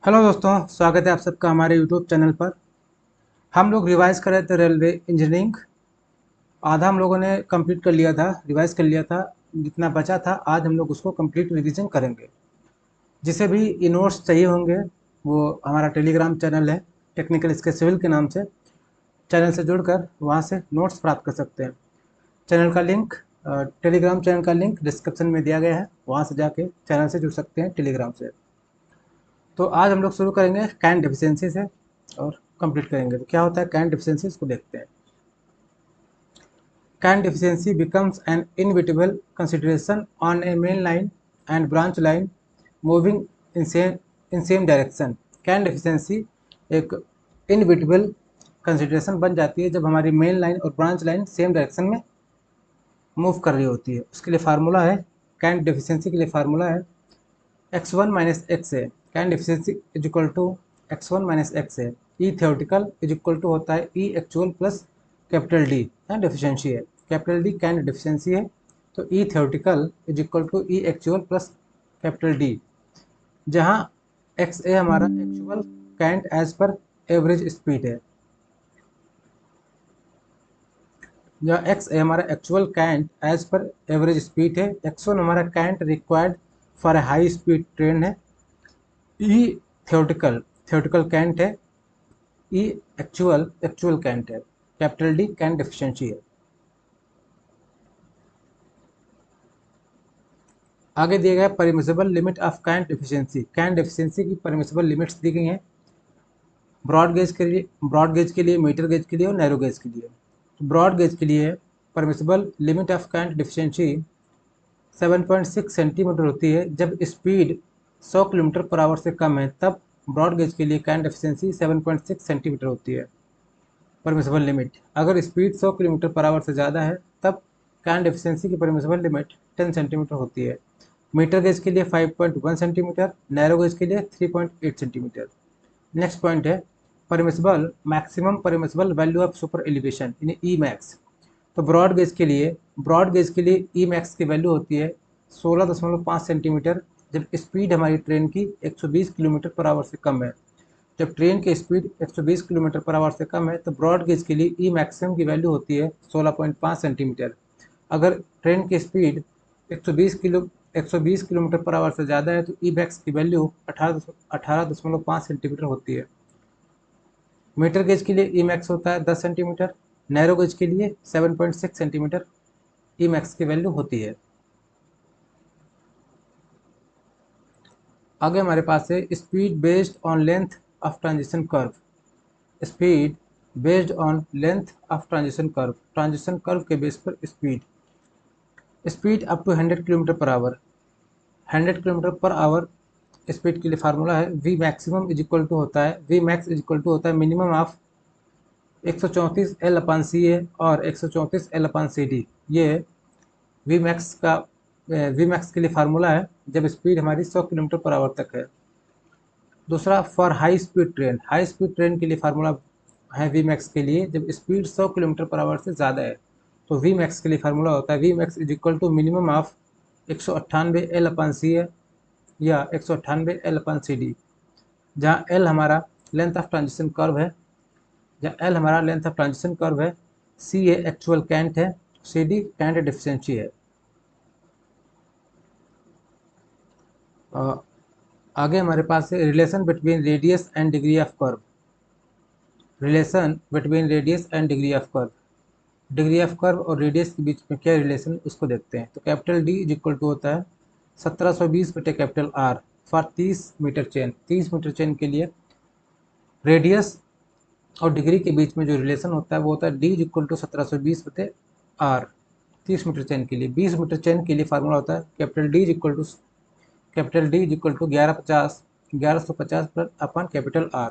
Hello दोस्तों, स्वागत है आप सबका हमारे यूट्यूब चैनल पर। हम लोग रिवाइज कर रहे थे रेलवे इंजीनियरिंग। आधा हम लोगों ने कंप्लीट कर लिया था, रिवाइज कर लिया था। जितना बचा था आज हम लोग उसको कंप्लीट रिवीजन करेंगे। जिसे भी ये नोट्स चाहिए होंगे वो हमारा टेलीग्राम चैनल है, टेक्निकल स्केल सिविल के नाम से। चैनल से जुड़कर वहाँ से नोट्स प्राप्त कर सकते हैं। चैनल का लिंक, टेलीग्राम चैनल का लिंक डिस्क्रिप्शन में दिया गया है, वहाँ से जाके चैनल से जुड़ सकते हैं टेलीग्राम से। तो आज हम लोग शुरू करेंगे कैन डेफिशिएंसी से और कंप्लीट करेंगे। तो क्या होता है कैन डेफिशिएंसी, इसको देखते हैं। Can deficiency becomes an inevitable consideration on a main line and branch line moving in same direction। Can deficiency एक इनविटेबल कंसिडरेशन बन जाती है जब हमारी मेन लाइन और ब्रांच लाइन सेम डायरेक्शन में मूव कर रही होती है। उसके लिए फार्मूला है, कैन डेफिशिएंसी के लिए फार्मूला है x1 माइनस एक्स है। Cant deficiency is equal to x1 minus x है। ई थ्योरेटिकल इज इक्वल टू होता है ई actual plus capital D. Cant deficiency है, कैपिटल डी कैन डेफिशिएंसी है। तो e theoretical is equal to e actual plus capital D, जहाँ x a हमारा actual cant as per average speed है। जहाँ x a हमारा actual cant as per average speed है। x1 हमारा cant required for a high speed train है। ई theoretical theoretical cant है। ई actual actual cant है। कैपिटल डी कैंट डेफिशिएंसी है। आगे दिया गया permissible limit of cant deficiency. Cant deficiency की परमिसिबल लिमिट्स दी गई हैं ब्रॉड गेज के लिए, मीटर गेज के लिए और नैरो गेज के लिए। तो ब्रॉड गेज के लिए permissible limit of cant deficiency 7.6 centimetre होती है। जब स्पीड 100 किलोमीटर पर आवर से कम है तब ब्रॉड गेज के लिए कैंट डेफिशिएंसी 7.6 सेंटीमीटर होती है परमिसिबल लिमिट। अगर स्पीड 100 किलोमीटर पर आवर से ज़्यादा है तब कैन डेफिशिएंसी की परमिसिबल लिमिट 10 सेंटीमीटर होती है। मीटर गेज के लिए 5.1 सेंटीमीटर, नैरो गेज के लिए 3.8 सेंटीमीटर। नेक्स्ट पॉइंट है permissible maximum permissible value of super elevation यानी ई मैक्स। तो ब्रॉड गेज के लिए ई मैक्स की वैल्यू होती है 16.5 सेंटीमीटर जब स्पीड हमारी ट्रेन की 120 किलोमीटर पर आवर से कम है। जब ट्रेन की स्पीड 120 किलोमीटर पर आवर से कम है तो ब्रॉड गेज के लिए ई मैक्सिमम की वैल्यू होती है 16.5 सेंटीमीटर। अगर ट्रेन की स्पीड 120 किलोमीटर पर आवर से ज़्यादा है तो ई मैक्स की वैल्यू 18.5 सेंटीमीटर होती है। मीटर गेज के लिए ई मैक्स होता है 10 सेंटीमीटर, नैरो गेज के लिए 7.6 सेंटीमीटर ई मैक्स की वैल्यू होती है। आगे हमारे पास है speed based on length of transition curve. Speed based on length of transition curve के बेस पर speed up to 100 kilometre per hour. 100 kilometre per hour speed के लिए फार्मूला है V maximum is equal to होता है V max is equal to होता है minimum of 134 L upon C A और 134 एल अपन सी डी। ये V max के लिए फार्मूला है जब स्पीड हमारी 100 किलोमीटर पर आवर तक है। दूसरा फॉर हाई स्पीड ट्रेन के लिए फार्मूला है वी मैक्स के लिए जब स्पीड 100 किलोमीटर पर आवर से ज़्यादा है। तो वी मैक्स के लिए फार्मूला होता है V max is equal to minimum of 198 L upon C है या 198 एल अपन सी डी, जहाँ एल हमारा लेंथ ऑफ ट्रांजिशन कर्व है सी ए एक्चुअल कैंट है, सी डी कैंट डिफिशिएंसी है। आगे हमारे पास है relation between radius and degree of curve. Relation between radius and degree of curve, degree of curve और रेडियस के बीच में क्या रिलेशन उसको देखते हैं। तो capital D is equal to होता है 1720 बटे capital R for 30 metre chain. 30 metre chain के लिए रेडियस और डिग्री के बीच में जो रिलेशन होता है वो होता है डी इज इक्वल टू 1720 बटे आर। 30 मीटर चेन के लिए 20 मीटर चेन के लिए फार्मूला होता है capital D is equal to 1150 पर upon capital R.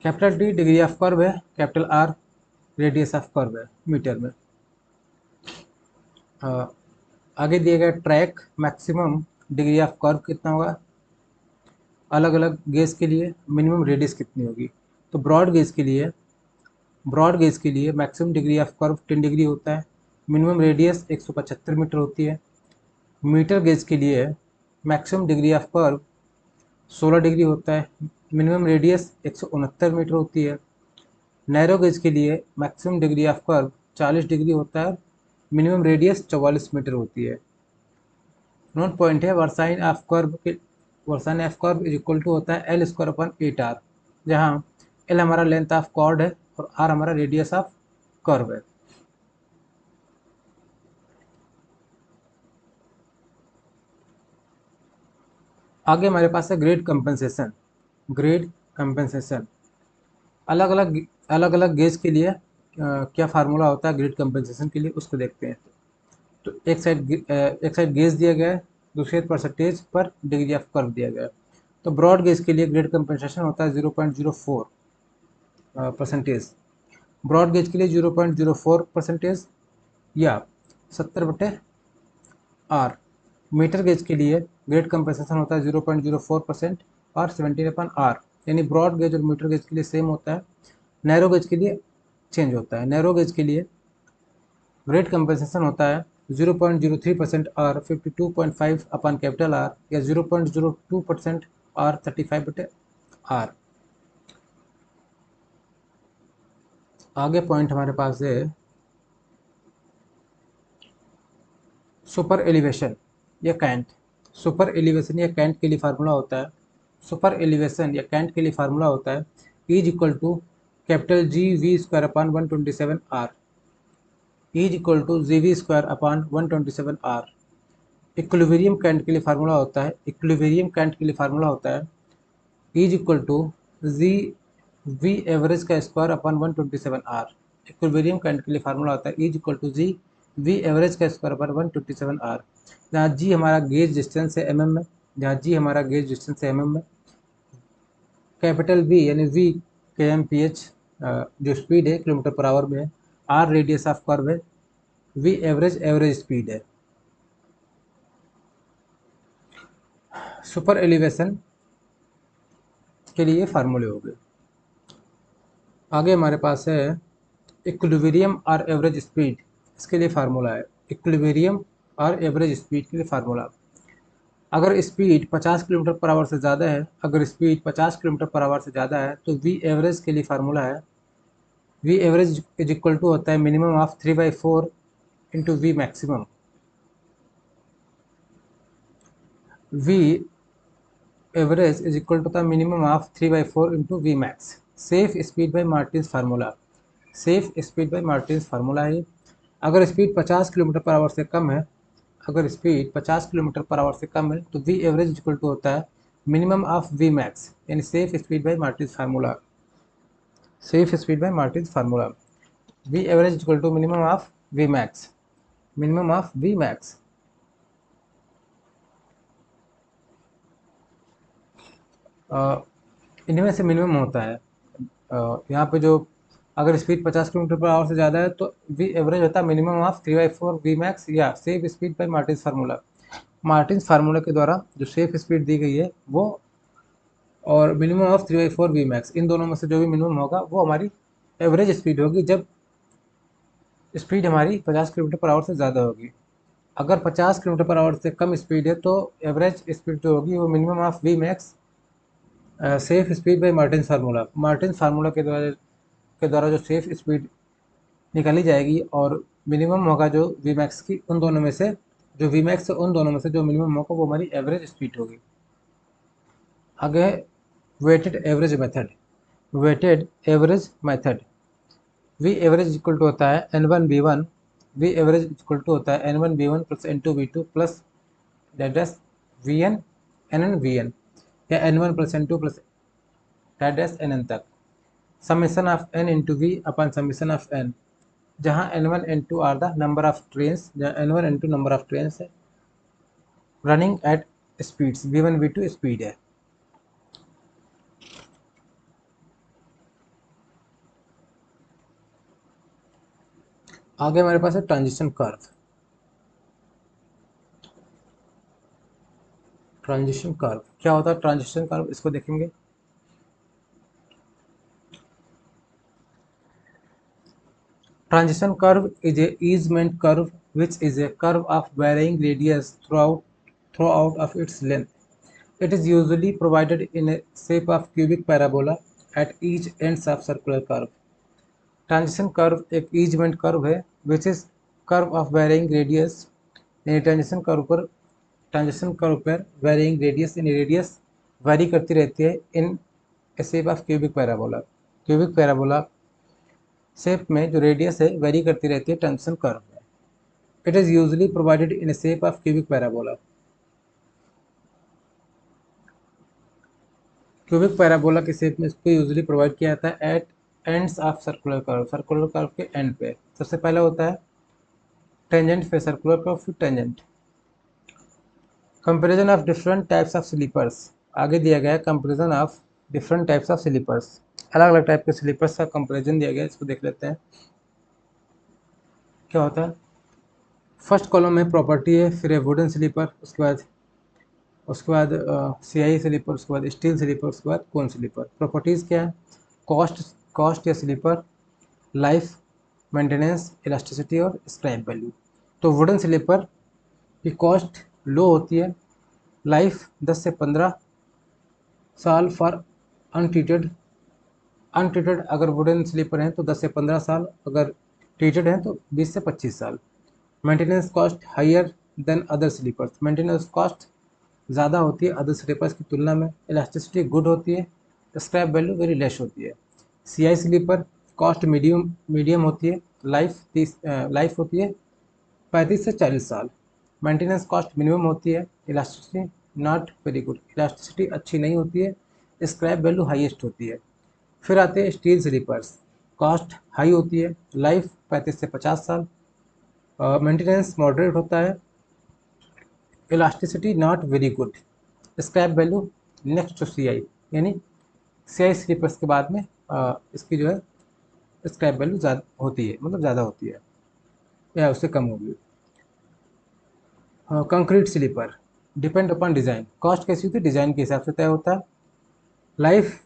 Capital D degree of curve है, capital R radius of curve है मीटर में। आगे दिए गए track maximum degree of curve कितना होगा, अलग अलग गेज के लिए मिनिमम रेडियस कितनी होगी। तो ब्रॉड गेज के लिए maximum degree of curve 10 degree होता है, मिनिमम रेडियस 175 मीटर होती है। मीटर गेज के लिए maximum degree of curve 16 degree होता है। मिनिमम रेडियस 169 मीटर होती है। नैरो गेज के लिए maximum degree of curve 40 degree होता है। मिनिमम रेडियस 44 मीटर होती है। नोट पॉइंट है, versine of curve is equal to होता है एल स्क्वायर अपन 8r, जहाँ एल हमारा लेंथ ऑफ कॉर्ड है और आर हमारा रेडियस ऑफ कर्व है। आगे हमारे पास है ग्रेड कंपनसेशन। ग्रेड कंपनसेशन अलग अलग गेज के लिए क्या फार्मूला होता है ग्रेड कंपनसेशन के लिए, उसको देखते हैं। तो एक साइड गेज दिया गया है, दूसरी साइड परसेंटेज पर डिग्री ऑफ कर्व दिया गया है। तो ब्रॉड गेज के लिए ग्रेड कंपनसेशन होता है 0.04 परसेंटेज। ब्रॉड गेज के लिए 0.04 परसेंटेज या 70/r। मीटर गेज के लिए ग्रेड कंपनसेशन होता है 0.04% और 17/r, यानी ब्रॉड गेज और मीटर गेज के लिए सेम होता है। नैरो गेज के लिए चेंज होता है। नैरो गेज के लिए ग्रेड कंपनसेशन होता है 0.03% और 52.5 अपन कैपिटल आर, या 0.02% और 35/r। आगे पॉइंट हमारे पास है सुपर एलिवेशन या कैंट। सुपर एलिवेशन या कैंट के लिए फार्मूला होता है, सुपर एलिवेशन या कैंट के लिए फार्मूला होता है is equal to capital G V square upon 127 R. Is equal to G V square upon 127 R. Equilibrium cant के लिए फार्मूला होता है, इक्विलिब्रियम कैंट के लिए फार्मूला होता है is equal to G V average का square upon 127 R. Equilibrium cant के लिए फार्मूला होता है is equal to G V average का स्क्वायर अपन 127 आर, जहाँ जी हमारा गेज डिस्टेंस है mm में, जहाँ जी हमारा गेज डिस्टेंस है mm में। कैपिटल वी यानी वी kmph जो स्पीड है किलोमीटर पर आवर में है। आर रेडियस ऑफ कर्व है। वी एवरेज एवरेज स्पीड है। सुपर एलिवेशन के लिए फार्मूले हो गए। आगे हमारे पास है इक्विलिब्रियम और एवरेज स्पीड, इसके लिए फार्मूला है इक्विलिब्रियम और एवरेज स्पीड के लिए फार्मूला। अगर स्पीड 50 किलोमीटर पर आवर से ज़्यादा है, अगर स्पीड 50 किलोमीटर पर आवर से ज़्यादा है तो वी एवरेज के लिए फार्मूला है V average is equal to होता है minimum of 3/4 into V maximum. V average is equal to the minimum of 3/4 into V max. Safe speed by Martin's formula, safe speed by Martin's formula है। अगर speed 50 kilometre per our से कम है, अगर speed 50 kilometre per our से कम है तो we average equal to होता है मिनिमम ऑफ वी मैक्स, यानी safe speed by Martin's formula. Safe speed by Martin's formula V average equal to minimum of V max, minimum of V max. इनमें से minimum होता है यहाँ पे जो अगर स्पीड 50 किलोमीटर पर आवर से ज़्यादा है तो वी एवरेज होता है मिनिमम ऑफ 3/4 वी मैक्स या safe speed by Martin's formula. Martin's formula के द्वारा जो सेफ स्पीड दी गई है वो और मिनिमम ऑफ 3/4 वी मैक्स, इन दोनों में से जो भी मिनिमम होगा वो हमारी एवरेज स्पीड होगी जब स्पीड हमारी 50 किलोमीटर पर आवर से ज़्यादा होगी। अगर 50 किलोमीटर पर आवर से कम स्पीड है तो एवरेज स्पीड जो होगी वो minimum of V max safe speed by Martin's formula. Martin's formula के द्वारा जो सेफ स्पीड निकाली जाएगी और मिनिमम होगा जो वी मैक्स की, उन दोनों में से जो वी मैक्स उन दोनों में से जो मिनिमम होगा वो हमारी एवरेज स्पीड होगी। आगे weighted average method. Weighted average method V average equal to होता है n1 v1, we average equal to होता है n1 v1 plus n2 v2 plus dot vn nn vn, या n1 plus n2 plus dot nn तक। Summation of n into V upon summation of n, जहाँ n1 n2 are the number of trains, जहाँ n1 n2 number of trains है running at speeds v1 v2 speed है। आगे हमारे पास है transition curve. Transition curve क्या होता है? ट्रांजिशन कर्व इसको देखेंगे। Transition curve is a easement curve which is a curve of varying radius throughout of its length. It is usually provided in a shape of cubic parabola at each ends of circular curve. Transition curve एक easement curve है which is curve of varying radius, यानी transition curve पर varying radius यानी radius vary करती रहती है in a shape of cubic parabola. Cubic parabola shape में जो रेडियस है वेरी करती रहती है ट्रांजिशन कर्व में। It is usually provided in a shape of cubic parabola. Cubic parabola के शेप में इसको यूजली प्रोवाइड किया जाता है eight ends of circular curve के एंड पे। सबसे पहला होता है टेंजेंट पे सर्कुलर कर्व, फिर tangent. Comparison of different types of sleepers, आगे दिया गया है comparison of different types of sleepers, अलग अलग टाइप के स्लीपर्स का कंपैरिजन दिया गया है, इसको देख लेते हैं क्या होता है। फर्स्ट कॉलम में प्रॉपर्टी है, फिर है वुडन स्लीपर, उसके बाद सियाई स्लीपर, उसके बाद स्टील स्लीपर, उसके बाद कोन स्लीपर। प्रॉपर्टीज़ क्या है, कॉस्ट या स्लीपर, लाइफ, मेंटेनेंस, इलास्टिसिटी और स्क्रैप वैल्यू। तो वुडन स्लीपर की कॉस्ट लो होती है, लाइफ 10 से 15 साल फॉर अनट्रीटेड अगर वुडन स्लीपर हैं तो 10 से 15 साल, अगर ट्रीटेड हैं तो 20 से 25 साल। Maintenance cost higher than other sleepers, maintenance cost ज़्यादा होती है अदर स्लीपर्स की तुलना में। इलास्टिसिटी गुड होती है, स्क्रैप वैल्यू वेरी लेस होती है। सीआई स्लीपर कॉस्ट मीडियम होती है, लाइफ होती है 35 से 40 साल। मेंटेनेंस कॉस्ट मिनिमम होती है, elasticity not very good, elasticity अच्छी नहीं होती है, स्क्रैप वैल्यू हाईएस्ट होती है। फिर आते हैं स्टील स्लीपर्स, कॉस्ट हाई होती है, लाइफ 35 से 50 साल, मेंटेनेंस मॉडरेट होता है, elasticity not very good, scrap value next to C I, यानी सी आई स्लीपर्स के बाद में इसकी जो है स्क्रैप वैल्यू ज़्यादा होती है, मतलब ज़्यादा होती है या उससे कम होगी। Concrete sleeper depend upon design, cost कैसी होती है डिज़ाइन के हिसाब से तय होता है, लाइफ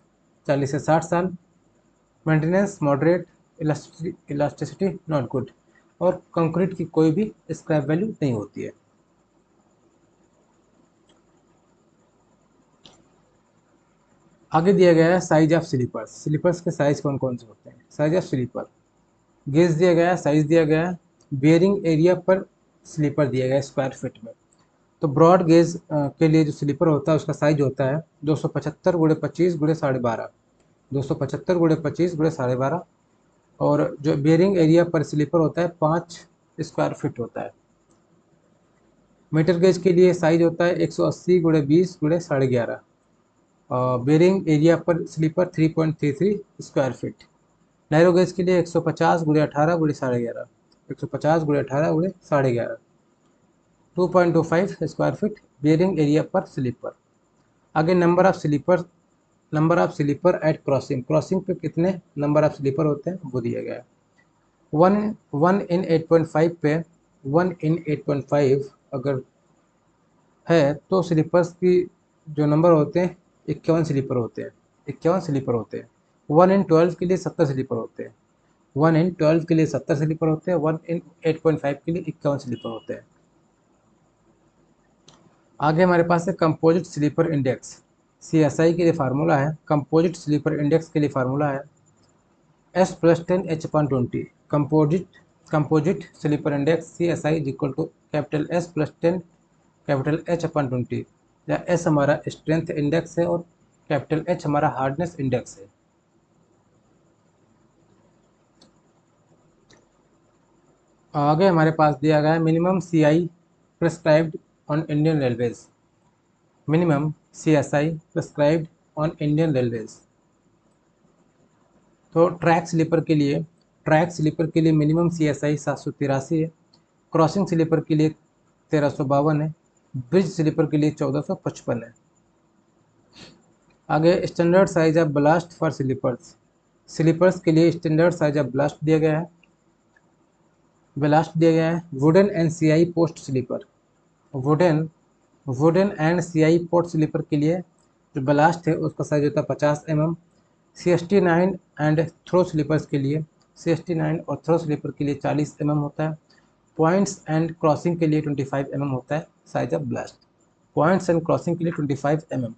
40 से 60 साल, maintenance moderate, elasticity not good, और कंक्रीट की कोई भी स्क्रैप वैल्यू नहीं होती है। आगे दिया गया है साइज ऑफ स्लीपर्स, स्लीपर्स के साइज कौन कौन से होते हैं। साइज ऑफ स्लीपर, गेज दिया गया है, साइज दिया गया है, बियरिंग एरिया पर स्लीपर दिया गया है स्क्वायर फीट में। तो ब्रॉड गेज के लिए जो स्लीपर होता है उसका साइज होता है 275 गुणे 25 गुणे 12.5, 275 गुणे 25 गुणे 12.5, और जो बियरिंग एरिया पर स्लीपर होता है 5 स्क्वायर फीट होता है। मीटर गेज के लिए साइज होता है 180 गुणे 20 गुणे 11.5, बेरिंग एरिया पर sleeper 3.33 square feet. Narrow gauge के लिए 150 गुणे 18 गुणे 11.5, 150 गुणे 18 गुणे 11.5, 2.25 स्क्वायर फीट बेरिंग एरिया पर स्लीपर। आगे number of sleeper at crossing, crossing पे कितने नंबर ऑफ स्लीपर होते हैं वो दिया गया है। वन इन 8.5 पे 1 in 8.5 अगर है तो स्लीपर्स की जो नंबर होते हैं 51 स्लीपर होते हैं, 51 स्लीपर होते हैं। 1 in 12 के लिए 70 स्लीपर होते हैं, 1 in 12 के लिए 70 स्लीपर होते हैं, 1 in 8.5 के लिए 51 स्लीपर होते हैं। आगे हमारे पास है कंपोजिट स्लीपर इंडेक्स, CSI के लिए फार्मूला है, कंपोजिट स्लीपर इंडेक्स के लिए फार्मूला है S+10H/20। Composite sleeper index CSI is equal to S+10 H/20, या S हमारा स्ट्रेंथ इंडेक्स है और H हमारा हार्डनेस इंडेक्स है। आगे हमारे पास दिया गया है minimum CI prescribed on Indian railways, minimum CSI prescribed on Indian railways. तो ट्रैक स्लीपर के लिए मिनिमम CSI 783 है, क्रॉसिंग स्लीपर के लिए 1352 है, ब्रिज स्लीपर के लिए 1455 है। आगे standard size of ballast for sleepers के लिए स्टैंडर्ड साइज ऑफ ब्लास्ट दिया गया है। Wooden and CI post sleeper, wooden and CI post sleeper के लिए जो ब्लास्ट है उसका साइज होता है 50 mm। CST9 and throw slippers के लिए 40 mm होता है। पॉइंट्स एंड क्रॉसिंग के लिए 25 mm होता है size of ballast. Points and crossing के लिए 25 mm।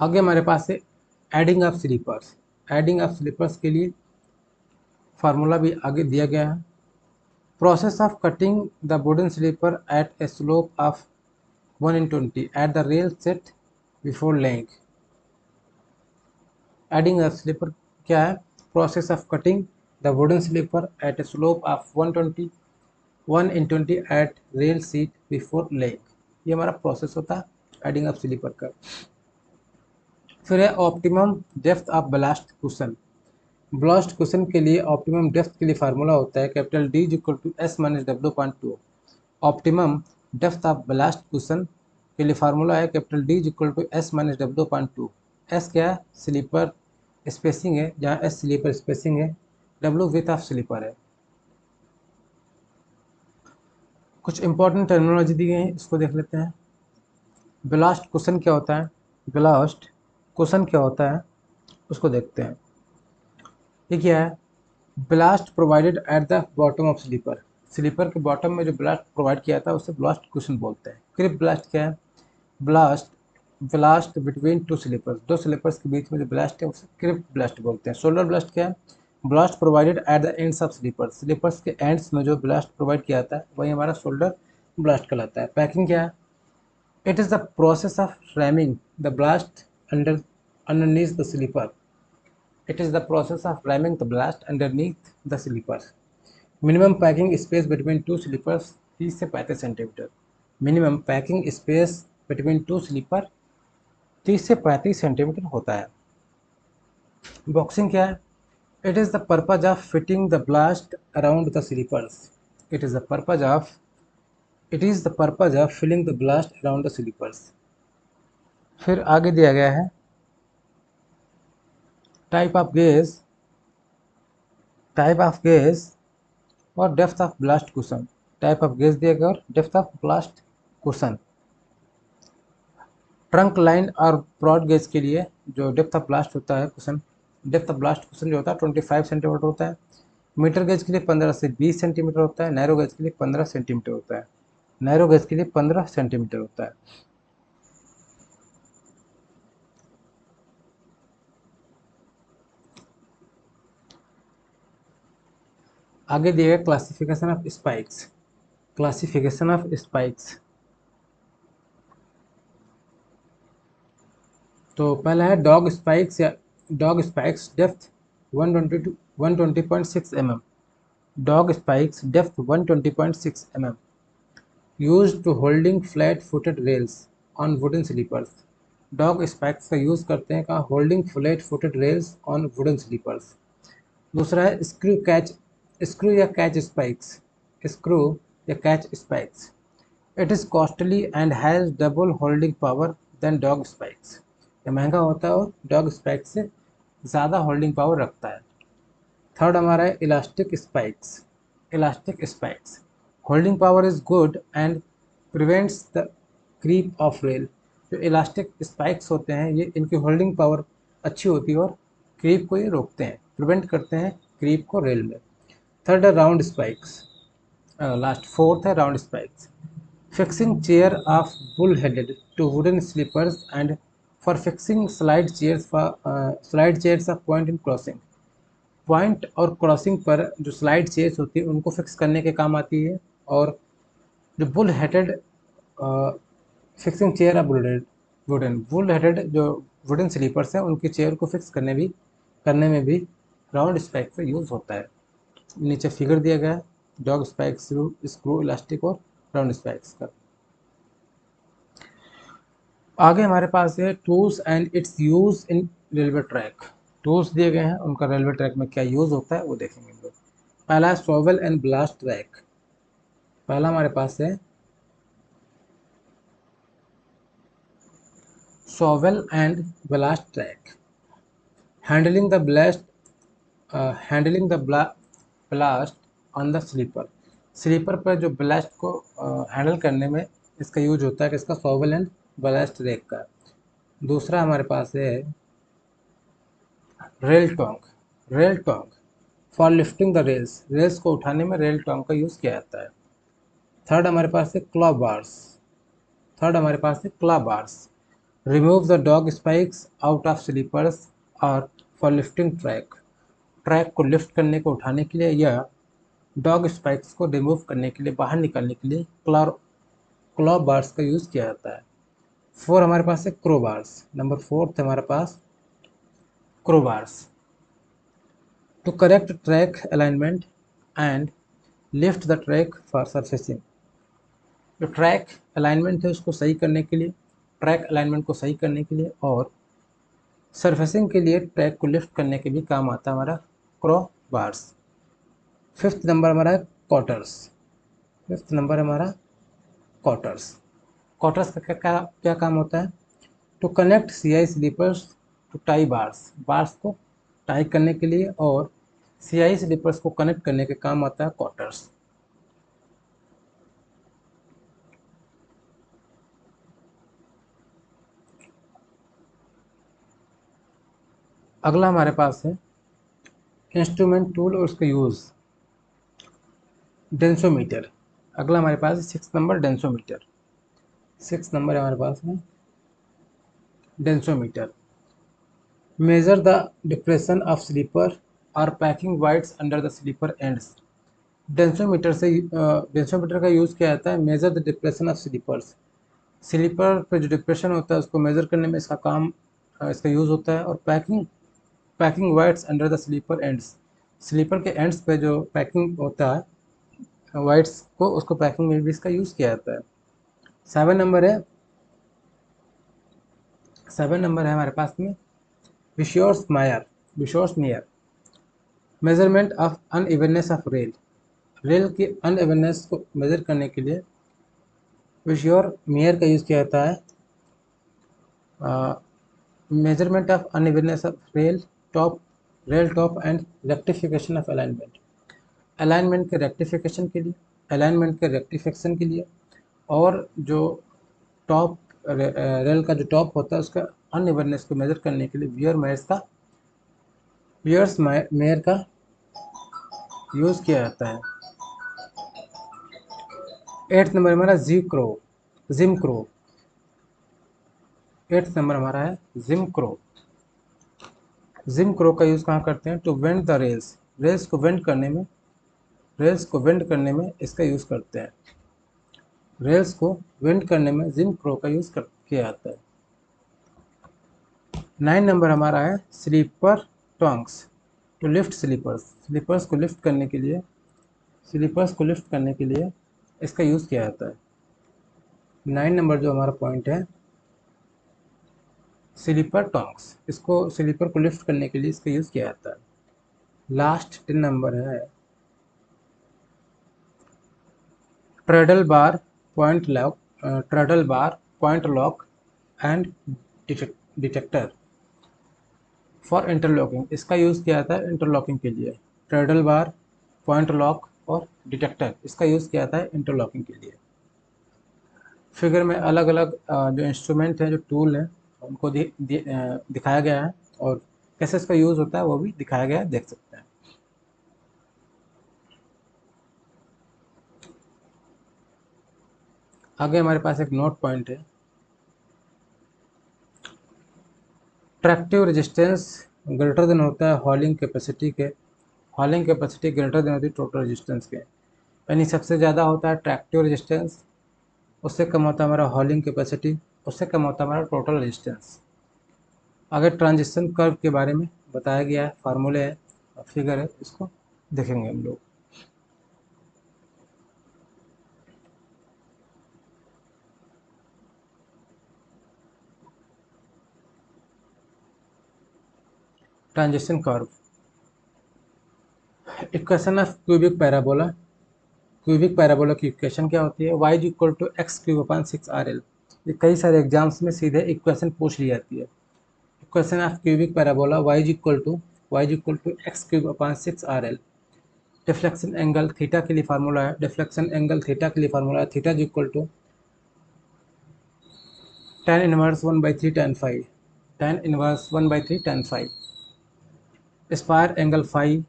आगे हमारे पास है adzing of sleepers. Adzing of sleepers के लिए फार्मूला भी आगे दिया गया है। Process of cutting the wooden sleeper at a slope of 1/20 at the rail set before laying. Adzing a sleeper क्या है? Process of cutting the wooden sleeper at a slope of 1/20 at rail seat before laying. ये हमारा process होता है adzing of sleeper का। फिर है optimum depth of ballast cushion. Ballast cushion के लिए ऑप्टिमम डेप्थ के लिए फार्मूला होता है capital D equal to S minus W/2। Optimum depth of ballast cushion के लिए फार्मूला है capital D equal to S minus W/2। S क्या है? स्लीपर स्पेसिंग है, जहाँ S स्लीपर स्पेसिंग है, W विथ ऑफ स्लीपर है। कुछ इंपॉर्टेंट टर्मिनोलॉजी दी गई है, इसको देख लेते हैं। ब्लास्ट कुशन क्या होता है? ब्लास्ट कुशन क्या होता है उसको देखते हैं। ये क्या है? Ballast provided at the bottom of sleeper. Sleeper के बॉटम में जो ब्लास्ट प्रोवाइड किया था उसे ब्लास्ट कुशन बोलते हैं। क्रिप ब्लास्ट क्या है? Ballast ballast between two sleepers, दो स्लीपर्स के बीच में जो ब्लास्ट है उसे क्रिप ब्लास्ट बोलते हैं। शोल्डर ब्लास्ट क्या है? Ballast provided at the ends of sleepers, sleepers के एंड्स में जो ब्लास्ट प्रोवाइड किया जाता है वही हमारा शोल्डर ब्लास्ट कहलाता है। पैकिंग क्या है? It is the process of ramming the ballast underneath the sleeper. It is the process of ramming the blast underneath the sleepers. Minimum packing space between two sleepers 30 से 35 centimetre. Minimum packing space between two sleeper 30 से 35 centimetre होता है। Boxing क्या है? It is the purpose of fitting the ballast around the sleepers. It is the purpose of it is the purpose of filling the ballast around the sleepers. फिर आगे दिया गया है टाइप ऑफ गेज और depth of ballast cushion. Type of gauge दिया गया और depth of ballast cushion. Trunk line और ब्रॉड गेज के लिए जो डेप्थ ऑफ ब्लास्ट होता है cushion, depth of ballast cushion जो होता है 25 सेंटीमीटर होता है। मीटर गेज के लिए 15 से 20 सेंटीमीटर होता है। नैरो गेज के लिए 15 सेंटीमीटर होता है। नैरो गेज के लिए 15 सेंटीमीटर होता है। आगे दिया गया classification of spikes. Classification of spikes, तो पहला है डॉग स्पाइक्स या dog spikes depth 120.6 mm। Dog spikes depth 120.6 mm use to holding flat footed rails on wooden sleepers. Dog spikes का यूज़ करते हैं कहाँ? Holding flat footed rails on wooden sleepers. दूसरा है स्क्रू या कैच स्पाइक्स। स्क्रू या catch spikes, it is costly and has double holding power than dog spikes. ये महंगा होता है और डॉग स्पाइक्स से ज़्यादा होल्डिंग पावर रखता है। थर्ड हमारा है elastic spikes. Elastic spikes, holding power is good and prevents the creep of rail. जो इलास्टिक स्पाइक्स होते हैं ये इनकी होल्डिंग पावर अच्छी होती है और क्रीप को ये रोकते हैं, प्रिवेंट करते हैं क्रीप को रेल में। थर्ड है राउंड स्पाइक्स। लास्ट फोर्थ है round spikes. Fixing chair of bull-headed to wooden sleepers and for fixing slide chairs of point in crossing। Point और क्रॉसिंग पर जो स्लाइड चेयर्स होती है उनको फिक्स करने के काम आती है। और जो bull headed fixing chair of bull headed जो वुडन स्लीपर्स हैं उनकी चेयर को फिक्स करने में भी राउंड स्पाइक का यूज़ होता है। नीचे फिगर दिया गया है डॉग स्पाइक, स्क्रू, इलास्टिक और राउंड स्पाइक्स का। आगे हमारे पास है tools and it's use in railway track. Tools दिए गए हैं, उनका रेलवे ट्रैक में क्या यूज़ होता है वो देखेंगे हम लोग। पहला है शॉवेल एंड ब्लास्ट ट्रैक। पहला हमारे पास है shovel and ballast track. Handling the ballast on the sleeper. Sleeper पर जो ब्लास्ट को हैंडल करने में इसका यूज होता है कि इसका शॉवेल एंड ब्लास्ट ट्रैक का। दूसरा हमारे पास है rail tong. Rail tong for lifting the rails, rails को उठाने में रेल टॉन्ग का यूज़ किया जाता है। थर्ड हमारे पास है क्लॉ बार्स। थर्ड हमारे पास है claw bars, remove the dog spikes out of sleepers और फॉर लिफ्टिंग ट्रैक, ट्रैक को लिफ्ट करने को उठाने के लिए या डॉग स्पाइक्स को रिमूव करने के लिए, बाहर निकालने के लिए क्लॉ बार्स का यूज़ किया जाता है। फोर हमारे पास है क्रो बार्स। नंबर फोर्थ हमारे पास crow bars, to correct track alignment and lift the track for surfacing, जो ट्रैक अलाइनमेंट है उसको सही करने के लिए, ट्रैक अलाइनमेंट को सही करने के लिए और सरफेसिंग के लिए ट्रैक को लिफ्ट करने के भी काम आता है हमारा क्रो बार्स। फिफ्थ नंबर हमारा है कॉटर्स। फिफ्थ नंबर हमारा कॉटर्स। कॉटर्स का क्या क्या क्या काम होता है? To connect C I sleepers to tie bars, bars को टाई करने के लिए और सी आई स्लीपर्स को कनेक्ट करने के काम आता है कॉटर्स। अगला हमारे पास है इंस्ट्रूमेंट टूल और उसका यूज़, डेंसोमीटर। अगला हमारे पास है six number densometer. Six number हमारे पास है densometer, measure the depression of sleeper और packing wides under the sleeper ends. Densometer का यूज़ किया जाता है measure the depression of sleepers, sleeper पे जो डिप्रेशन होता है उसको मेजर करने में इसका काम इसका यूज़ होता है। और packing wides under the sleeper ends, sleeper के एंड्स पे जो पैकिंग होता है वाइड्स को, उसको पैकिंग में भी इसका यूज़ किया जाता है। सेवन नंबर है, सेवन नंबर है हमारे पास में विशोर्स मायर, विशोर्स मेयर, measurement of unevenness of rail, rail की अनइवननेस को मेजर करने के लिए विशोर मेयर का यूज़ किया जाता है। Measurement of unevenness of rail top and rectification of alignment, alignment के रेक्टिफिकेशन के लिए, अलाइनमेंट के रेक्टिफिकेशन के लिए और जो टॉप रेल का जो टॉप होता है उसका अनइवननेस को मेजर करने के लिए वियर्स मेयर का यूज़ किया जाता है। एट्थ नंबर हमारा जिम क्रो। एट्थ नंबर हमारा है जिम क्रो। जिम क्रो का यूज़ कहाँ करते हैं? To bend the rails, rails को वेंड करने में, रेल्स को वेंड करने में इसका यूज़ करते हैं। रेल्स को वेंड करने में जिम क्रो का यूज़ किया जाता है। 9 नंबर हमारा है sleeper tongs, to lift sleepers, sleepers को लिफ्ट करने के लिए, स्लीपर्स को लिफ्ट करने के लिए इसका यूज़ किया जाता है। 9 नंबर जो हमारा पॉइंट है स्लीपर टॉन्ग्स, इसको स्लीपर को लिफ्ट करने के लिए इसका यूज़ किया जाता है। लास्ट 10 नंबर है treadle bar point lock and detector for interlocking, इसका यूज़ किया जाता है इंटरलॉकिंग के लिए। ट्रेडल बार, पॉइंट लॉक और डिटेक्टर, इसका यूज़ किया जाता है इंटरलॉकिंग के लिए। फिगर में अलग अलग जो इंस्ट्रूमेंट हैं, जो टूल हैं, उनको दिखाया गया है और कैसे इसका यूज़ होता है वो भी दिखाया गया है, देख सकते हैं। आगे हमारे पास एक नोट पॉइंट है, ट्रैक्टिव रेजिस्टेंस ग्रेटर देन होता है हॉलिंग कैपेसिटी के, हॉलिंग कैपेसिटी ग्रेटर देन होती है टोटल रेजिस्टेंस के, यानी सबसे ज़्यादा होता है ट्रैक्टिव रेजिस्टेंस, उससे कम होता है हमारा हॉलिंग कैपेसिटी, उससे कम होता है हमारा टोटल रेजिस्टेंस। आगे ट्रांजिशन कर्व के बारे में बताया गया है, फार्मूले है, फिगर है, इसको देखेंगे हम लोग। Transition curve, equation of cubic parabola की इक्वेशन क्या होती है? y is equal to x cube upon 6 RL। ये कई सारे एग्जाम्स में सीधे इक्वेशन पूछ ली जाती है। Equation of cubic parabola y is equal to x cube upon 6 RL। Deflection angle theta के लिए फार्मूला है, डिफ्लेक्शन एंगल थीटा के लिए फार्मूला है, theta is equal to tan inverse 1/3 tan phi, tan inverse 1/3 tan phi। Square angle phi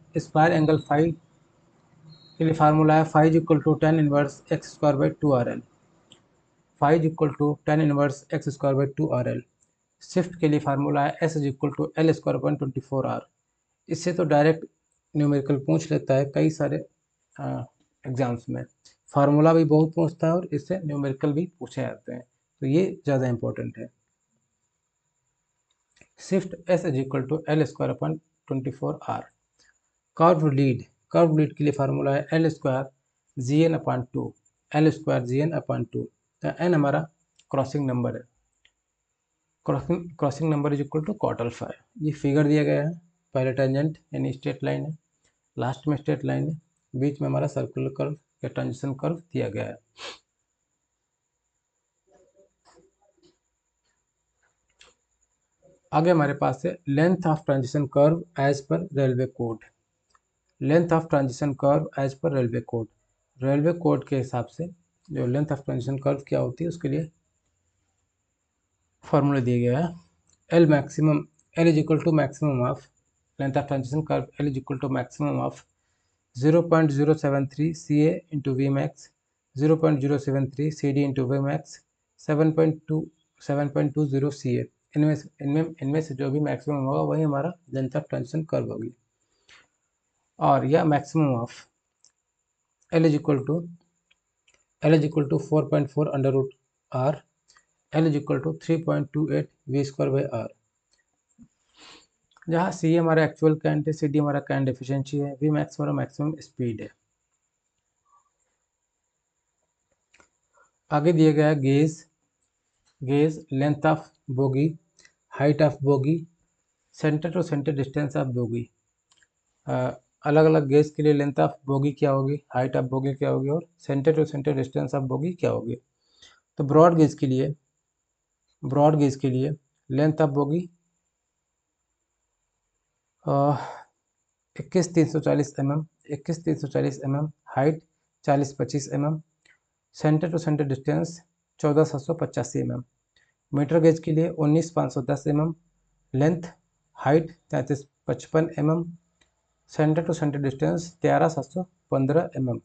के लिए formula है phi is equal to tan inverse x square by two R L. Phi is equal to tan inverse x square by two R L. Shift के लिए formula है S is equal to L square upon 24 R. इससे तो direct numerical पूछ लेता है कई सारे एग्जाम्स में। फार्मूला भी बहुत पूछता है और इससे न्यूमेरिकल भी पूछे जाते हैं, तो ये ज़्यादा इंपॉर्टेंट है। Shift S is equal to L square upon 24 R. Curve lead के लिए फार्मूला है L square G N upon two. L square G N upon two, तो एन हमारा क्रॉसिंग नंबर है। Crossing number is equal to cot alpha है। ये figure दिया गया है। पहले टेंजेंट यानी स्ट्रेट लाइन है, लास्ट में स्ट्रेट लाइन है, बीच में हमारा सर्कुलर कर्व या ट्रांजिशन कर्व दिया गया है। आगे हमारे पास है length of transition curve as per railway code. Length of transition curve as per railway code. Railway code के हिसाब से जो लेंथ ऑफ ट्रांजिशन कर्व क्या होती है उसके लिए फॉर्मूला दिया गया है। L maximum, L is equal to maximum of length of transition curve, L is equal to maximum of 0.073 C A into V max, 0.073 C D into V max, 7.20 C A. इनमें से जो भी maximum होगा वही हमारा length of transition curve होगी। और यह maximum of L is equal to 4.4 under root R, L is equal to 3.28 V square by R. जहाँ सी हमारा एक्चुअल करंट है, सी डी हमारा करंट एफिशिएंसी है, वी मैक्स हमारा मैक्सिमम स्पीड है। आगे दिया गया है gauge length of bogie, height of bogie, centre to centre distance of bogie. अलग अलग गेज के लिए लेंथ ऑफ बोगी क्या होगी, हाइट ऑफ बोगी क्या होगी और centre to centre distance of bogie क्या होगी। तो ब्रॉड गेज के लिए length of bogie 21,340 mm, height 40-25 mm, centre to centre distance 14,785 mm। Metre gauge के लिए 19,510 mm, length height 3355 mm, centre to centre distance 13,715 mm।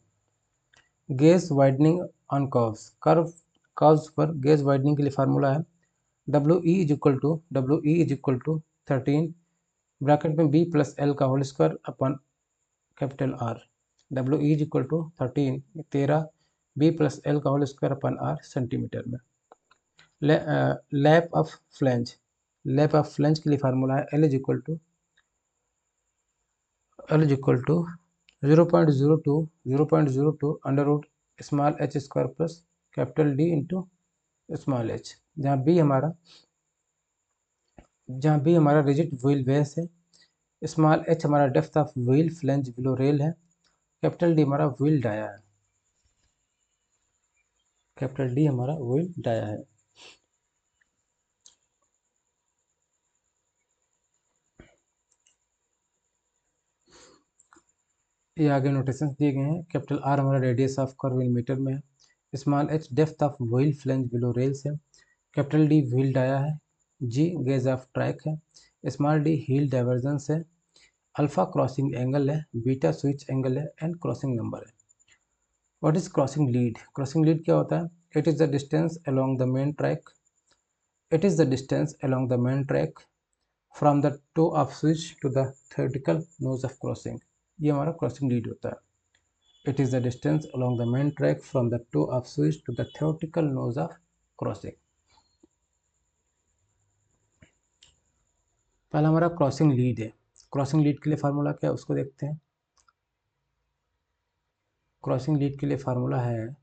Gauge widening on curves पर gauge widening के लिए फार्मूला है W E is equal to 13 bracket में B plus L का whole square upon capital R. W E is equal to 13 B plus L का whole square upon R centimetre में। Lap of flange के लिए formula है L is equal to 0.02 under root small H square plus capital D into small H, जहाँ B हमारा rigid wheel base है, small H हमारा depth of wheel flange below rail है, capital D हमारा wheel dia है। ये आगे notations दिए गए हैं। कैपिटल आर हमारा radius of curve in metre में है, small H depth of wheel flange below rails है, कैपिटल डी व्हील डाया है, जी गेज ऑफ ट्रैक है, स्मॉल डी हील डाइवर्जेंस है, अल्फा क्रॉसिंग एंगल है, बीटा स्विच एंगल है and crossing number है। What is crossing lead? Crossing lead क्या होता है? It is the distance along the main track from the toe of switch to the theoretical nose of crossing. ये हमारा crossing lead होता है। It is the distance along the main track from the toe of switch to the theoretical nose of crossing। पहला हमारा crossing lead है। Crossing lead के लिए formula क्या है उसको देखते हैं। क्रॉसिंग लीड के लिए फार्मूला है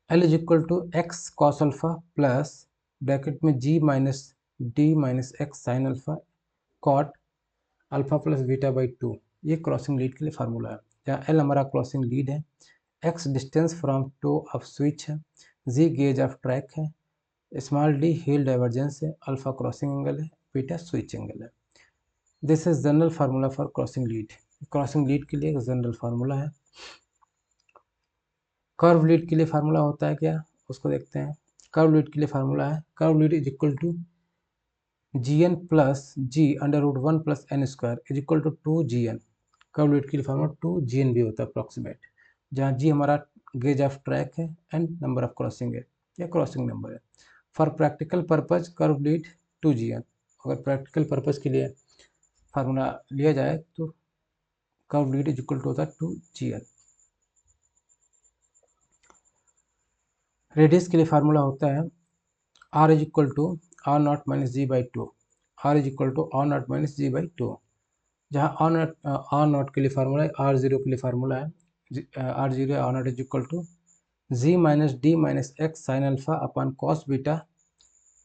L is equal to x cos alpha plus bracket में G minus D minus x sine alpha cot alpha plus beta by 2। ये क्रॉसिंग लीड के लिए फार्मूला है, जहाँ L हमारा क्रॉसिंग लीड है, x distance from toe of switch है, G gauge of track है, स्मॉल डी हील डाइवर्जेंस है, अल्फा क्रॉसिंग एंगल है, बीटा स्विच एंगल है। This is general formula for crossing lead. Crossing lead के लिए एक general formula है। Curve lead के लिए फार्मूला होता है क्या, उसको देखते हैं। कर्व लीड के लिए फार्मूला है curve lead is equal to G N plus G under root 1 plus N square is equal to 2 GN। Curve limit के लिए फॉर्मूला 2 GN भी होता है अप्रॉक्सीमेट, जहाँ जी हमारा गेज ऑफ ट्रैक है, एन नंबर ऑफ क्रॉसिंग है या क्रॉसिंग नंबर है। For practical purpose curve lead 2 GN। अगर प्रैक्टिकल पर्पज के लिए फार्मूला लिया जाए तो curve lead is equal to होता है 2 GN। रेडियस के लिए फार्मूला होता है R is equal to R naught minus G by two. R is equal to R naught minus G by two, जहाँ आर नॉट के लिए फार्मूला है, आर जीरो के लिए फार्मूला है R zero R not is equal to G minus D minus x sine alpha upon cos beta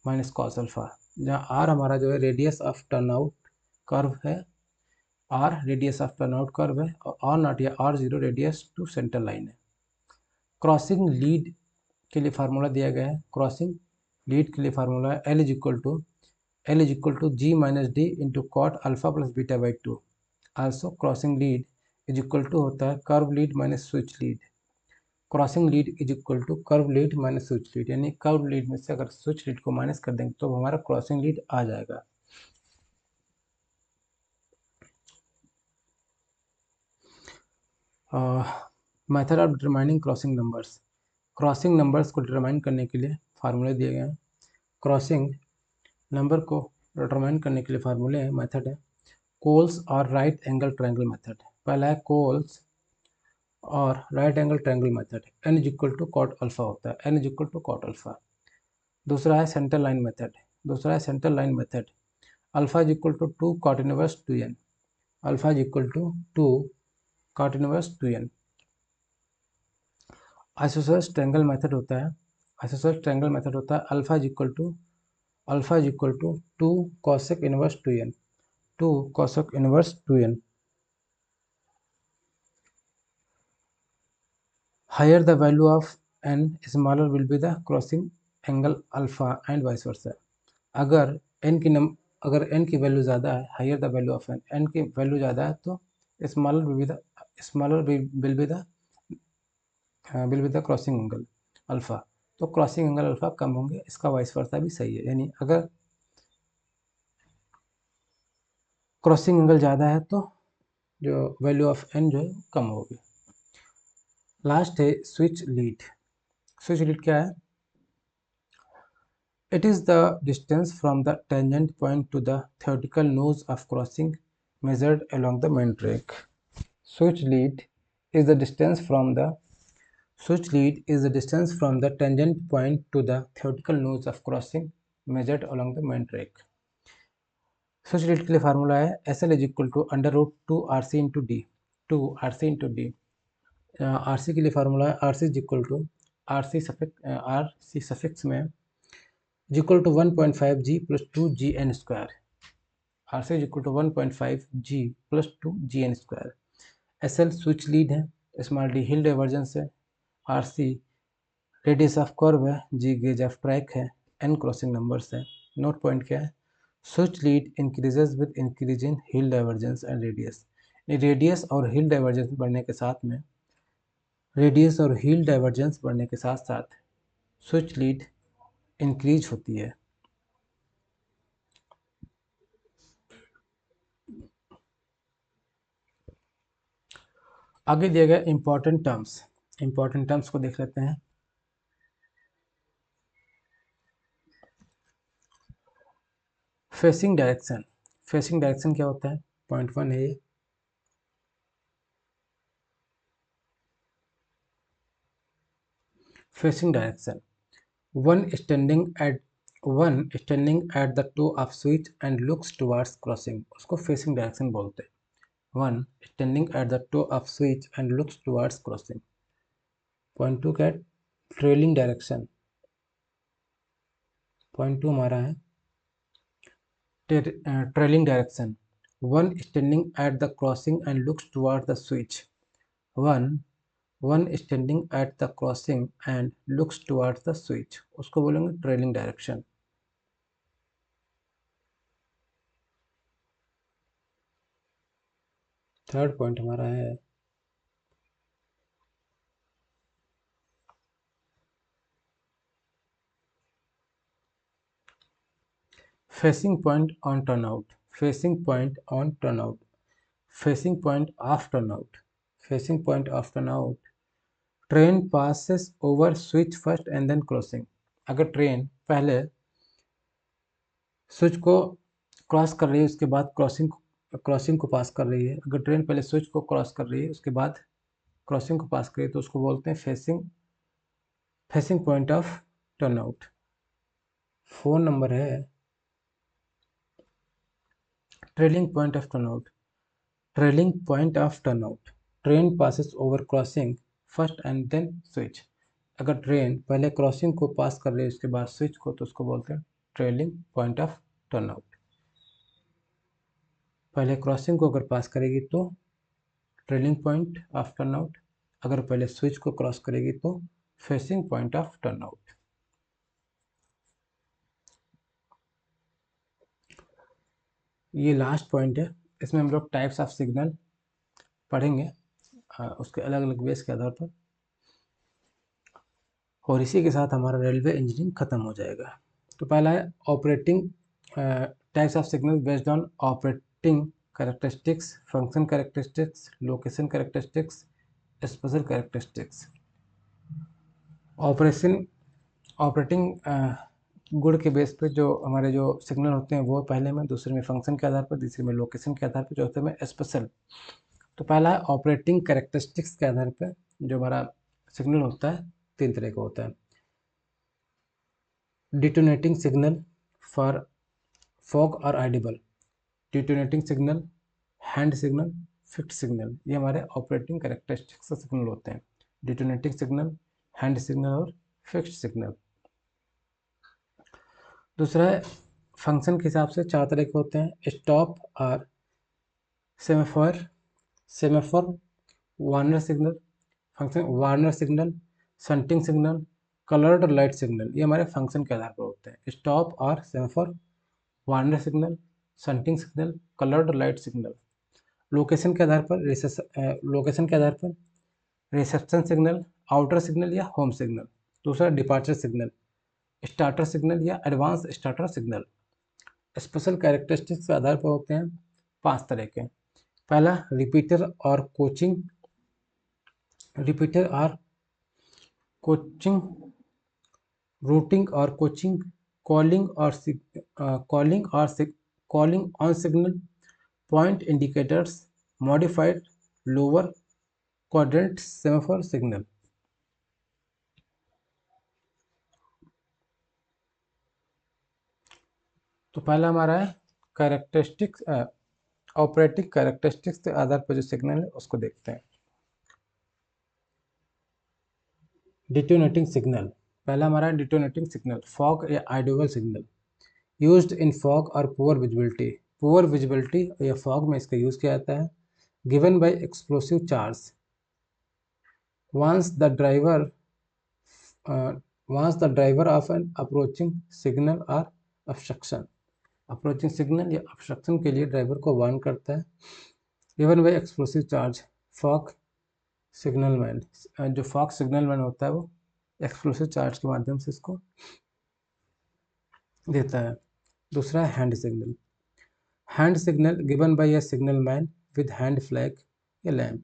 minus cos alpha, जहाँ R हमारा जो है radius of turn out curve है, R radius of turn out curve है, और R not या R zero radius to centre line है। Crossing lead के लिए फार्मूला दिया गया है, क्रॉसिंग लीड के लिए फार्मूला है L is equal to G minus D into cot alpha plus beta by two. Also crossing lead is equal to होता है curve lead minus switch lead. Crossing lead is equal to curve lead minus switch lead, यानी curve lead में से अगर switch lead को minus कर देंगे तो हमारा क्रॉसिंग लीड आ जाएगा। Method of determining crossing numbers. Crossing numbers को डिटरमाइन करने के लिए फार्मूले दिए गए हैं। क्रॉसिंग नंबर को डिटरमाइन करने के लिए फार्मूले हैं, मेथड है कोल्स और राइट एंगल ट्रायंगल मेथड। पहला है कोल्स और right angle triangle method, N is equal to cot alpha होता है, N is equal to cot alpha. दूसरा है centre line method, alpha is equal to 2 cot inverse 2n। Alpha is equal to 2 cot inverse 2n। Isosceles triangle method होता है, alpha is equal to 2 cosec inverse 2n, 2 cosec inverse 2n। Higher the value of n, smaller will be the crossing angle alpha and vice versa। अगर n की अगर n की value ज़्यादा है, higher the value of n की value ज़्यादा है तो smaller will be the crossing angle alpha. तो क्रॉसिंग एंगल अल्फा कम होंगे, इसका वाइस वर्सा भी सही है, यानी अगर क्रॉसिंग एंगल ज़्यादा है तो जो वैल्यू ऑफ n जो है कम होगी। लास्ट है स्विच लीड। स्विच लीड क्या है? It is the distance from the tangent point to the theoretical nose of crossing measured along the main track. Switch lead is the distance from the tangent point to the theoretical nose of crossing measured along the main track. Switch lead के लिए formula है S L is equal to under root 2 RC into D, 2 RC into D. R C के लिए formula है R C is equal to R C suffix में is equal to 1.5 G plus 2 GN square। RC is equal to 1.5 G plus 2 GN square। SL switch lead है, small D हिल divergence है, RC radius of curve है, G gauge of track है, N crossing numbers है। Note point क्या है? Switch lead increases with increase in hill divergence and radius. Radius और हिल divergence बढ़ने के साथ स्विच लीड इंक्रीज होती है। आगे दिए गए इंपॉर्टेंट टर्म्स को देख लेते हैं। फेसिंग डायरेक्शन क्या होता है? पॉइंट 1 है ये। Facing direction, one standing at the toe of switch and looks towards crossing, उसको फेसिंग डायरेक्शन बोलते हैं। One standing at the toe of switch and looks towards crossing. Point 2 क्या है? Trailing direction. पॉइंट 2 हमारा है trailing direction, one standing at the crossing and looks towards the switch. One standing at the crossing and looks towards the switch, उसको बोलेंगे trailing direction. Third point हमारा है facing point on turn out, facing point on turn out, facing point of turn out, facing point of turn out. Train passes over switch first and then crossing. अगर train पहले switch को cross कर रही है उसके बाद crossing को pass कर रही है, अगर ट्रेन पहले स्विच को क्रॉस कर रही है उसके बाद क्रॉसिंग को पास कर रही है तो उसको बोलते हैं facing point of turn out. फोन नंबर है trailing point of turn out, trailing point of turn out. Train passes over crossing first and then switch. अगर ट्रेन पहले क्रॉसिंग को पास कर रही है उसके बाद स्विच को तो उसको बोलते हैं trailing point of turn out. पहले क्रॉसिंग को अगर पास करेगी तो trailing point of turn out, अगर पहले स्विच को क्रॉस करेगी तो facing point of turn out. ये लास्ट पॉइंट है, इसमें हम लोग टाइप्स ऑफ सिग्नल पढ़ेंगे उसके अलग अलग बेस के आधार पर, और इसी के साथ हमारा रेलवे इंजीनियरिंग खत्म हो जाएगा। तो पहला है operating types of signal based on operating characteristics, function characteristics, location characteristics, special characteristics. Operating गुण के बेस पे जो हमारे जो सिग्नल होते हैं वो पहले में, दूसरे में फंक्शन के आधार पर, तीसरे में लोकेशन के आधार पर, चौथे में स्पेशल। तो पहला है ऑपरेटिंग कैरेक्टरिस्टिक्स के आधार पर जो हमारा सिग्नल होता है तीन तरह का होता है। डिटोनेटिंग सिग्नल फॉर फॉग और audible, detonating signal, hand signal, fixed signal, ये हमारे ऑपरेटिंग कैरेक्टरिस्टिक्स सिग्नल होते हैं। डिटोनेटिंग सिग्नल, हैंड सिग्नल और फिक्स्ड सिग्नल। दूसरा है फंक्शन के हिसाब से चार तरह के होते हैं। स्टॉप और semaphore, semaphore Warner signal, function Warner signal, shunting signal, coloured light signal, ये हमारे फंक्शन के आधार पर होते हैं। स्टॉप और semaphore, Warner signal, shunting signal, coloured light signal. Location के आधार पर लोकेशन के आधार पर रिसेप्शन सिग्नल, आउटर सिग्नल या होम सिग्नल। दूसरा डिपार्चर सिग्नल, स्टार्टर सिग्नल या advance starter signal. Special characteristics के आधार पर होते हैं पांच तरह के। पहला रिपीटर और कोचिंग, रिपीटर और कोचिंग, रूटिंग और कोचिंग, कॉलिंग और calling on signal, point indicators, modified lower quadrant semaphore signal. तो पहला हमारा है कैरेक्टरिस्टिक्स, ऑपरेटिंग कैरेक्टरिस्टिक्स के आधार पर जो सिग्नल है उसको देखते हैं। डिटोनेटिंग सिग्नल, पहला हमारा डिटोनेटिंग सिग्नल फॉग या ideal signal, used in fog और पुअर विजिबिलिटी, पुअर विजिबिलिटी या फॉग में इसका यूज किया जाता है। Given by explosive charge, once the driver once the driver of an approaching signal or obstruction, approaching signal या obstruction के लिए ड्राइवर को वार्न करता है। Given by explosive charge, fog signal man, जो फॉग सिग्नल मैन होता है वो एक्सप्लोसिव चार्ज के माध्यम से इसको देता है। दूसरा है hand signal, hand signal given by A signal man with hand flag या लैंप।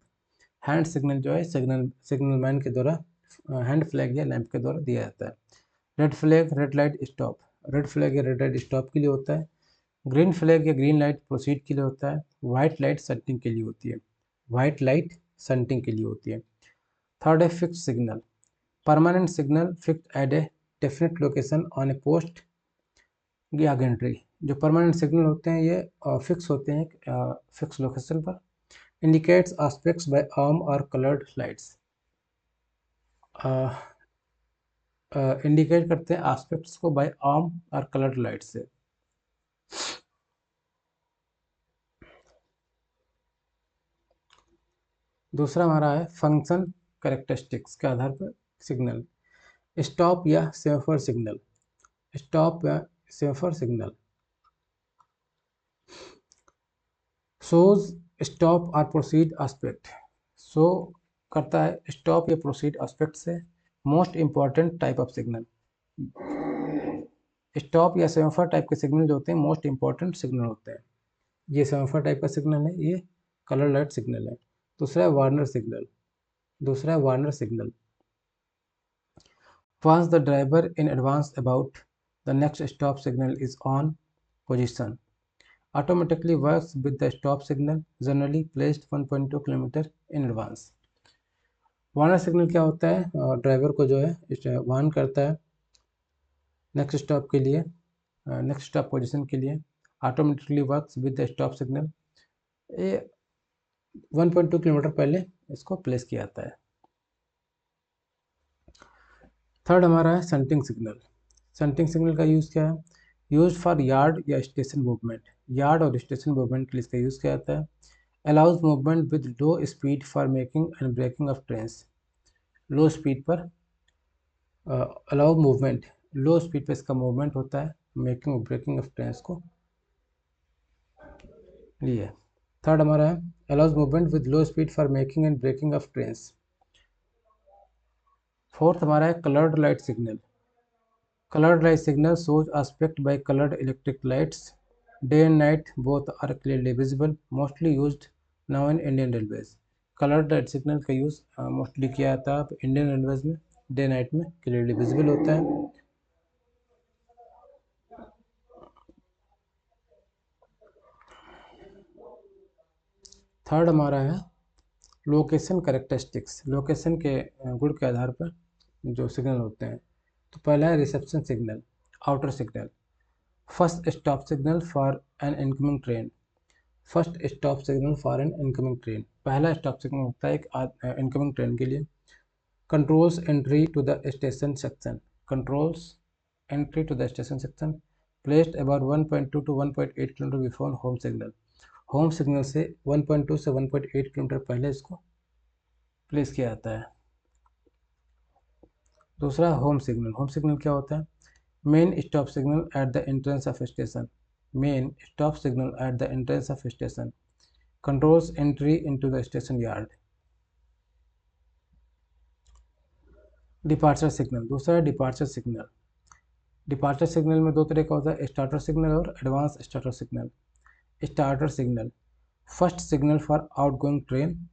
हैंड सिग्नल जो है सिग्नल मैन के द्वारा हैंड फ्लैग या लैंप के द्वारा दिया जाता है। Red flag red light stop, red flag या रेड लाइट स्टॉप के लिए होता है। ग्रीन फ्लैग या ग्रीन लाइट प्रोसीड के लिए होता है। वाइट लाइट शंटिंग के लिए होती है, वाइट लाइट शंटिंग के लिए होती है। थर्ड है fixed signal, permanent signal fixed eight a definite location on A post या गैंट्री। जो परमानेंट सिग्नल होते हैं ये फिक्स होते हैं फिक्स लोकेशन पर। इंडिकेट्स एस्पेक्ट्स बाय आर्म और कलर्ड लाइट्स, इंडिकेट करते हैं एस्पेक्ट्स को बाय आर्म और कलर्ड लाइट से। दूसरा हमारा है फंक्शन कैरेक्टरिस्टिक्स के आधार पर सिग्नल, स्टॉप या सेमाफोर सिग्नल, स्टॉप या सेमाफोर सिग्नल शोज स्टॉप और प्रोसीड एस्पेक्ट, शो करता है स्टॉप या प्रोसीड एस्पेक्ट से। Most important type of signal, stop या सेमाफोर टाइप के सिग्नल जो होते हैं मोस्ट इंपॉर्टेंट सिग्नल होते हैं। ये सेमाफोर टाइप का सिग्नल है, ये कलर लाइट सिग्नल है। दूसरा है वार्नर सिग्नल। दूसरा है Warner signal. Once the driver in advance about the next stop signal is on position, automatically works with the stop signal generally placed 1.2 km in advance. Warner signal क्या होता है? Driver को जो है warn करता है नेक्स्ट स्टॉप के लिए, नेक्स्ट स्टॉप पोजीशन के लिए। Automatically works with the stop signal. ये 1.2 किलोमीटर पहले इसको प्लेस किया जाता है। थर्ड हमारा है सेंटिंग सिग्नल। सेंटिंग सिग्नल का यूज़ क्या है? यूज फॉर यार्ड या स्टेशन मूवमेंट। यार्ड और स्टेशन मूवमेंट के लिए इसका यूज़ किया जाता है। Allows movement with low speed for making and breaking of trains. Low speed पर अलाउ मूवमेंट, लो स्पीड पर इसका मूवमेंट होता है मेकिंग और ब्रेकिंग ऑफ ट्रेन्स को लिए। थर्ड हमारा है allows movement with low speed for making and breaking of trains. Fourth हमारा है coloured light signal. Colored light signal shows aspect by colored electric lights. Day and night both are clearly visible, mostly used now in Indian Railways. Colored light signal का use mostly किया जाता है Indian railways में, day night में clearly visible होता है। Third हमारा है लोकेशन कैरेक्टरिस्टिक्स। लोकेशन के गुण के आधार पर जो सिग्नल होते हैं। तो पहला है reception signal, outer signal. First stop signal for an incoming train. First stop signal for an incoming train, पहला स्टॉप सिग्नल होता है एक इनकमिंग ट्रेन के लिए। Controls entry to the station section. Controls entry to the station section placed about 1.2 to 1.8 kilometre before home signal. Home signal से 1.2 से 1.8 kilometre पहले इसको प्लेस किया जाता है। दूसरा होम सिग्नल। होम सिग्नल क्या होता है? Main stop signal at the entrance of station. Main stop signal at the entrance of station controls entry into the station yard. Departure signal. दूसरा है डिपार्चर सिग्नल। डिपार्चर सिग्नल में दो तरह का होता है, स्टार्टर सिग्नल और advance starter signal. Starter signal first signal for outgoing train.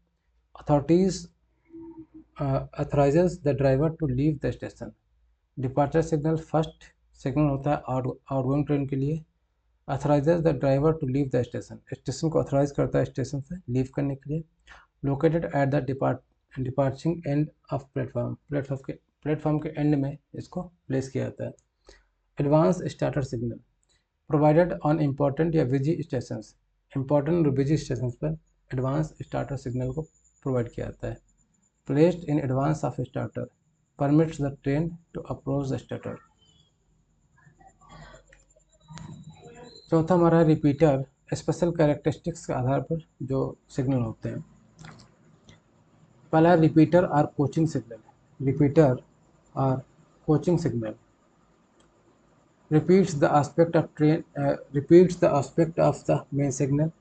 Authorities authorises the driver to leave the station. Departure signal first signal होता है आउटगोइंग ट्रेन के लिए। Authorises the driver to leave the station, station को authorise करता है station से leave करने के लिए। Located at the departing end of platform. Platform के एंड में इसको प्लेस किया जाता है। Advance starter signal provided on important या बिजी स्टेशन। इम्पॉर्टेंट और बिजी स्टेशन पर एडवांस स्टार्टर सिग्नल को प्रोवाइड किया जाता है। Placed in advance of starter permits the train to approach the starter. चौथा हमारा रिपीटर। स्पेशल कैरेक्टरिस्टिक्स के आधार पर जो सिग्नल होते हैं। पहला रिपीटर और कोचिंग सिग्नल। रिपीटर और coaching signal repeats the aspect of the main signal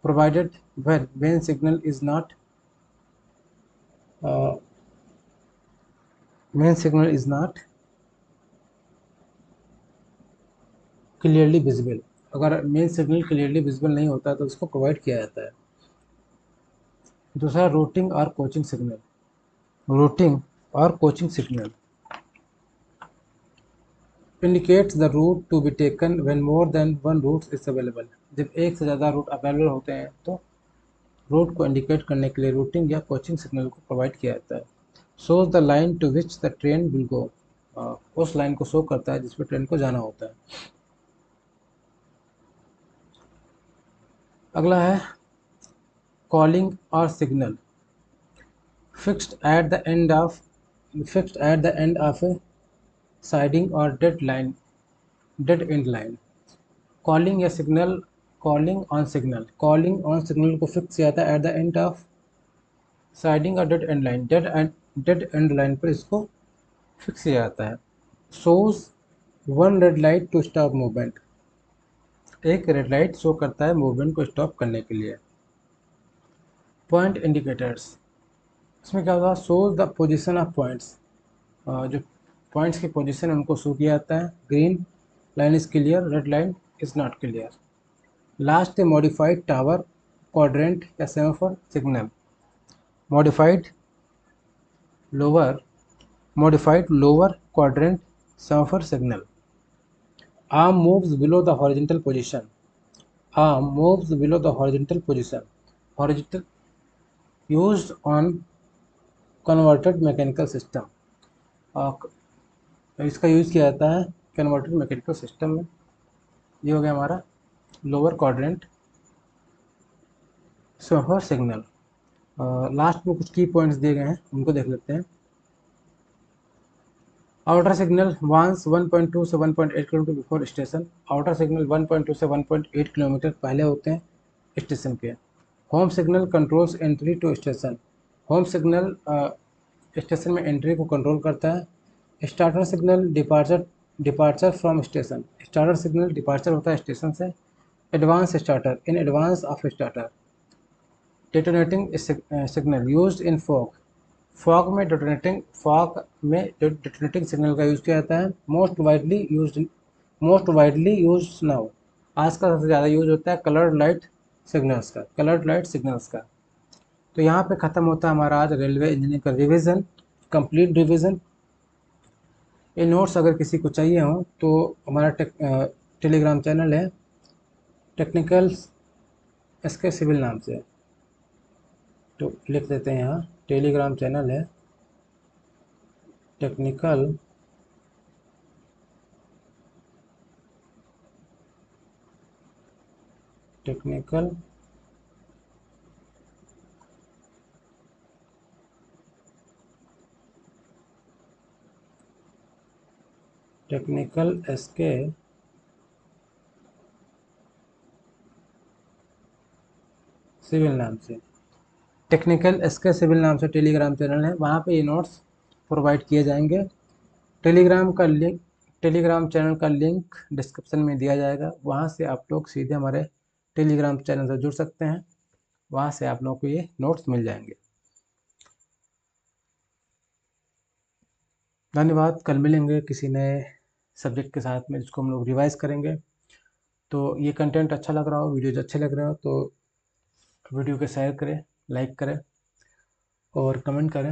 provided when main signal is not uh, clearly visible। अगर मेन सिग्नल क्लियरली विजिबल नहीं होता तो उसको प्रोवाइड किया जाता है। दूसरा रूटिंग और कोचिंग सिग्नल। रूटिंग और coaching signal indicates the route to be taken when more than one route is available। जब एक से ज़्यादा रूट अवेलेबल होते हैं तो रूट को इंडिकेट करने के लिए रूटिंग या कोचिंग सिग्नल को प्रोवाइड किया जाता है। Shows the line to which the train will go. उस लाइन को शो करता है जिस पर ट्रेन को जाना होता है। अगला है कॉलिंग और signal. Fixed at the end of a siding और डेड एंड लाइन। कॉलिंग या सिग्नल, कॉलिंग ऑन सिग्नल को फिक्स किया जाता है at the end of siding और dead end line. Dead end line पर इसको फिक्स किया जाता है। Shows one red light to stop movement. एक रेड लाइट शो करता है मूवमेंट को स्टॉप करने के लिए। पॉइंट इंडिकेटर्स, इसमें क्या होगा? Shows the position of points. जो पॉइंट्स की पोजीशन है उनको शो किया जाता है। Green line is clear, red line is not clear. Last है modified tower quadrant या semaphore signal. Modified lower quadrant semaphore signal. Arm moves below the horizontal position. Horizontal used on converted mechanical system. इसका use किया जाता है converted mechanical system में. ये हो गया हमारा lower quadrant semaphore signal. Last में कुछ की पॉइंट्स दिए गए हैं, उनको देख लेते हैं. आउटर सिग्नल वंस 1.2 से 1.8 kilometre before station. Outer signal 1.2 से 1.8 किलोमीटर पहले होते हैं स्टेशन के. Home signal controls entry to station. Home signal station में एंट्री को कंट्रोल करता है. Starter signal departure from station. Starter signal departure होता है स्टेशन से. Advance starter in advance of starter. Detonating signal used in fog. Fog में detonating signal का use किया जाता है. Most widely used now. आज का सबसे ज़्यादा यूज होता है कलर्ड लाइट सिग्नल्स का. तो यहाँ पे ख़त्म होता है हमारा आज रेलवे इंजीनियरिंग का रिवीजन, कंप्लीट रिवीजन. ये नोट्स अगर किसी को चाहिए हो तो हमारा टेलीग्राम चैनल है टेक्निकल एसके सिविल नाम से. तो लिख देते हैं यहाँ, टेलीग्राम चैनल है टेक्निकल एसके सिविल नाम से. टेक्निकल एसके सिविल नाम से टेलीग्राम चैनल है. वहाँ पे ये नोट्स प्रोवाइड किए जाएंगे. टेलीग्राम चैनल का लिंक डिस्क्रिप्शन में दिया जाएगा. वहाँ से आप लोग सीधे हमारे टेलीग्राम चैनल से जुड़ सकते हैं. वहाँ से आप लोगों को ये नोट्स मिल जाएंगे. धन्यवाद. कल मिलेंगे किसी नए सब्जेक्ट के साथ में जिसको हम लोग रिवाइज करेंगे. तो ये कंटेंट अच्छा लग रहा हो, वीडियोज अच्छे लग रहे हो तो वीडियो को शेयर करें, लाइक करें और कमेंट करें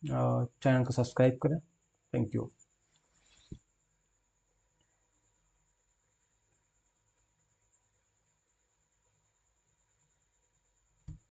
और चैनल को सब्सक्राइब करें. Thank you.